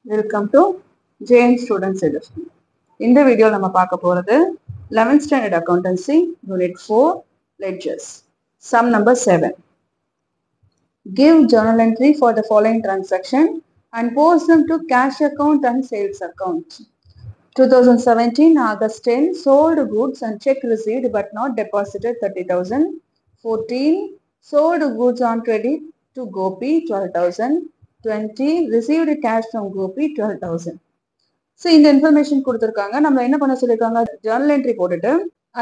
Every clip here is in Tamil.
Welcome to JN Students Edition. In the video, we will talk about 11th Standard Accountancy, Unit 4, Ledgers. Sum number 7. Give journal entry for the following transaction and post them to cash account and sales account. 2017 August 10 sold goods and check received but not deposited 30,000. 14 sold goods on credit to Gopi 12,000. 20 received cash from Gopi 12,000. So இந்த இன்ஃபர்மேஷன் கொடுத்துருக்காங்க. நம்ம என்ன பண்ண சொல்லியிருக்காங்க, ஜர்னல் என்ட்ரி போட்டுட்டு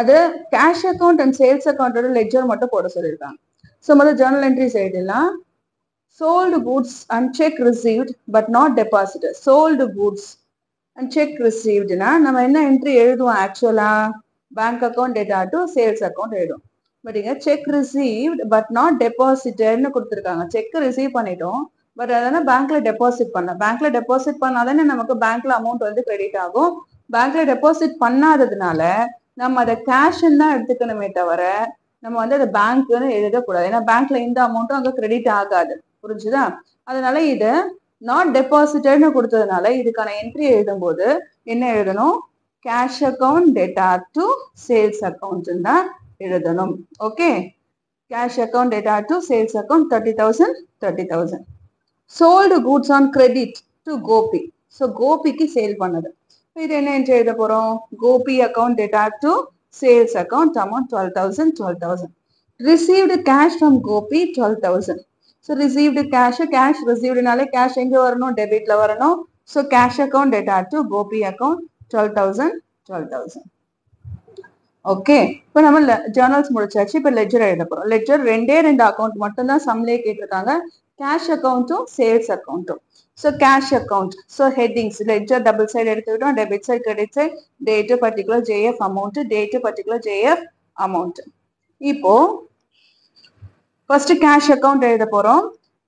அது கேஷ் அக்கௌண்ட் அண்ட் சேல்ஸ் அக்கௌண்டோட லெட்ஜர் மட்டும் போட சொல்லியிருக்காங்க. ஸோ முதல்ல ஜர்னல் என்ட்ரிஸ் எழுதலாம். sold goods and check received but not deposited. sold goods and check received na நம்ம என்ன என்ட்ரி எழுதுவோம், ஆக்சுவலா பேங்க் அக்கௌண்ட் டேட்டா டு சேல்ஸ் அக்கௌண்ட் எழுதுவோம். பட் இங்க செக் ரிசீவ்ட் பட் நாட் டெபாசிட்டட்னு கொடுத்துருக்காங்க. செக் ரிசீவ் பண்ணிட்டோம், பட் அதனால பேங்க்ல டெபாசிட் பண்ண, பேங்க்ல டெபாசிட் பண்ணாதானே நமக்கு பேங்க்ல அமௌண்ட் வந்து கிரெடிட் ஆகும். பேங்க்ல டெபாசிட் பண்ணாததுனால நம்ம அதை கேஷ்ன்னு தான் எடுத்துக்கணுமே தவிர நம்ம வந்து அதை பேங்க்னு எழுதக்கூடாது. ஏன்னா பேங்க்ல இந்த அமௌண்ட்டும் அங்கே கிரெடிட் ஆகாது. புரிஞ்சுதா? அதனால இது நாட் டெபாசிட்டட்னு கொடுத்ததுனால இதுக்கான என்ட்ரி எழுதும் போது என்ன எழுதணும், கேஷ் அக்கௌண்ட் டேட்டா டு சேல்ஸ் அக்கௌண்ட் தான் எழுதணும். ஓகே, கேஷ் அக்கௌண்ட் டேட்டா to sales account 30,000 30,000. sold goods on credit to Gopi. So கோபிக்கு சேல் பண்ணது. இது என்ன என்று எழுத போறோம், கோபி அக்கௌண்ட் டேட்டா to sales account amount 12,000 12,000. received cash from Gopi 12,000. So received cash, cash received-னாலே cash எங்க வரணும், டெபிட்ல வரணும். So cash account data to Gopi account 12,000 12,000. Okay, இப்போ நம்ம ஜர்னல்ஸ் முடிச்சாச்சு. இப்போ லெட்ஜர் எழுத போறோம். லெட்ஜர் ரெண்டே அக்கௌண்ட் மட்டும் தான் சம்லே கேட்டிருக்காங்க, கேஷ் அக்கௌண்ட்டும் சேல்ஸ் அக்கௌண்ட்டும். So cash account, so headings ledger double side எடுத்துக்கிட்டோம், debit side credit side, date particular JF amount, date particular JF amount. இப்போ ஃபர்ஸ்ட் கேஷ் அக்கௌண்ட் எழுத போறோம்.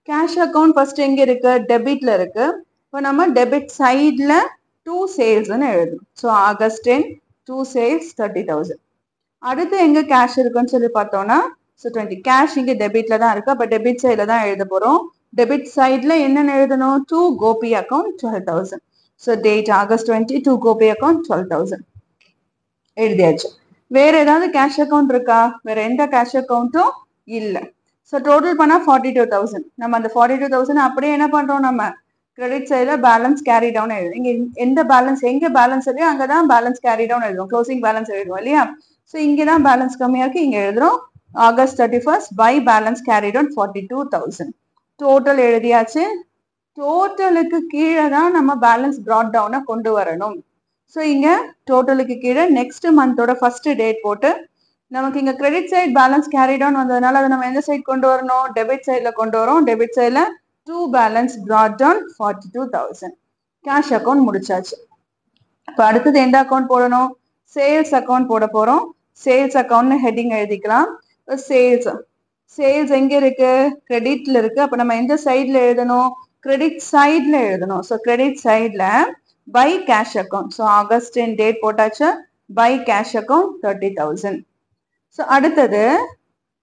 கேஷ் அக்கௌண்ட் ஃபர்ஸ்ட் எங்க இருக்கு, டெபிட்ல இருக்கு. இப்போ நம்ம டெபிட் சைட்ல 2 சேல்ஸ்ன்னு எழுதணும். So August 10 2 sales 30,000. அடுத்து எங்க கேஷ் இருக்குன்னு சொல்லி பார்த்தோம்னா ஸோ 20. கேஷ் இங்க டெபிட்ல தான் இருக்கு, அப்ப டெபிட் சைட்ல தான் எழுத போறோம். டெபிட் சைட்ல என்னென்ன எழுதணும், 2 Gopi account 12,000. So date August 20 2 Gopi account 12,000 எழுதியாச்சு. வேற ஏதாவது கேஷ் அக்கௌண்ட் இருக்கா, வேற எந்த கேஷ் அக்கௌண்ட்டும் இல்ல. ஸோ டோட்டல் பண்ணா 42,000. நம்ம அந்த 42,000 அப்படியே என்ன பண்றோம், நம்ம கிரெடிட் சைட்ல பேலன்ஸ் கேரி டவுன் எழுதும். இங்க எந்த பேலன்ஸ் எங்க பேலன்ஸ் இல்லையோ அங்கதான் பேலன்ஸ் கேரி டவுன் எழுதும், க்ளோசிங் பேலன்ஸ் எழுதுவோம் இல்லையா. ஸோ இங்கதான் பேலன்ஸ் கம்மியா இருக்கு, இங்க எழுதுறோம் August 31 by balance carry down 42,000. Total எழுதியாச்சு. டோட்டலுக்கு கீழே தான் நம்ம பேலன்ஸ் பிராட் டவுனை கொண்டு வரணும். ஸோ இங்க டோட்டலுக்கு கீழே நெக்ஸ்ட் மந்தோட ஃபர்ஸ்ட் டேட் போட்டு நமக்கு இங்க credit side balance carry down வந்ததுனால அதை நம்ம எந்த சைட் கொண்டு வரணும், டெபிட் சைட்ல கொண்டு வரோம். டெபிட் சைட்ல 2 balance brought down 42,000. Cash account முடிச்சாச்சு. இப்போ அடுத்தது எந்த அக்கௌண்ட் போடணும், சேல்ஸ் அக்கௌண்ட் போட போறோம். சேல்ஸ் அக்கௌண்ட்னு ஹெட்டிங் எழுதிக்கலாம். சேல்ஸ், சேல்ஸ் எங்க இருக்கு, கிரெடிட்ல இருக்கு. அப்ப நம்ம எந்த சைட்ல எழுதணும், கிரெடிட் சைட்ல எழுதணும். ஸோ கிரெடிட் சைட்ல by cash account. So August 10 date போட்டாச்சு, பை கேஷ் அக்கௌண்ட் 30,000. ஸோ அடுத்தது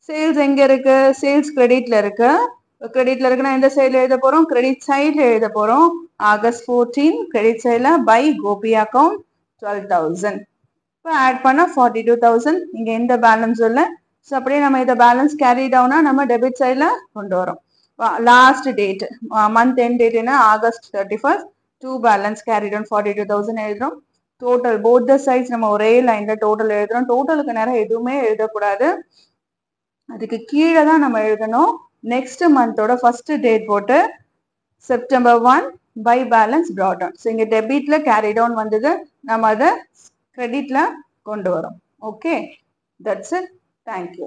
சேல்ஸ் எங்க இருக்கு, சேல்ஸ் கிரெடிட்ல இருக்கு. கிரெடிட்ல இருக்குன்னா எந்த சைட்ல எழுத போறோம், கிரெடிட் சைட்ல எழுத போறோம். ஆகஸ்ட் 14 கிரெடிட் சைட்ல பை கோபி அக்கௌண்ட் 12,000. இப்போ ஆட் பண்ணா 42,000. இங்க எந்த பேலன்ஸ் இல்லை. ஸோ அப்படியே நம்ம இதை பேலன்ஸ் கேரி டவுனா நம்ம டெபிட் சைட்ல கொண்டு வரோம். Last date month end date என்ன, ஆகஸ்ட் 31 2 பேலன்ஸ் கேரி டவுன் 42,000 எழுதுறோம். டோட்டல் போத் த சைட்ஸ் நம்ம ஒரே லைன்ல டோட்டல் எழுதுறோம். டோட்டலுக்கு நேரம் எதுவுமே எழுதக்கூடாது, அதுக்கு கீழே தான் நம்ம எழுதணும். நெக்ஸ்ட் மந்தோட ஃபர்ஸ்ட் டேட் போட்டு September 1 by balance brought down. So இங்க டெபிட்ல கேரி டவுன் வந்தது, நம்ம அதை கிரெடிட்ல கொண்டு வரோம். Okay, that's it. தேங்க்யூ.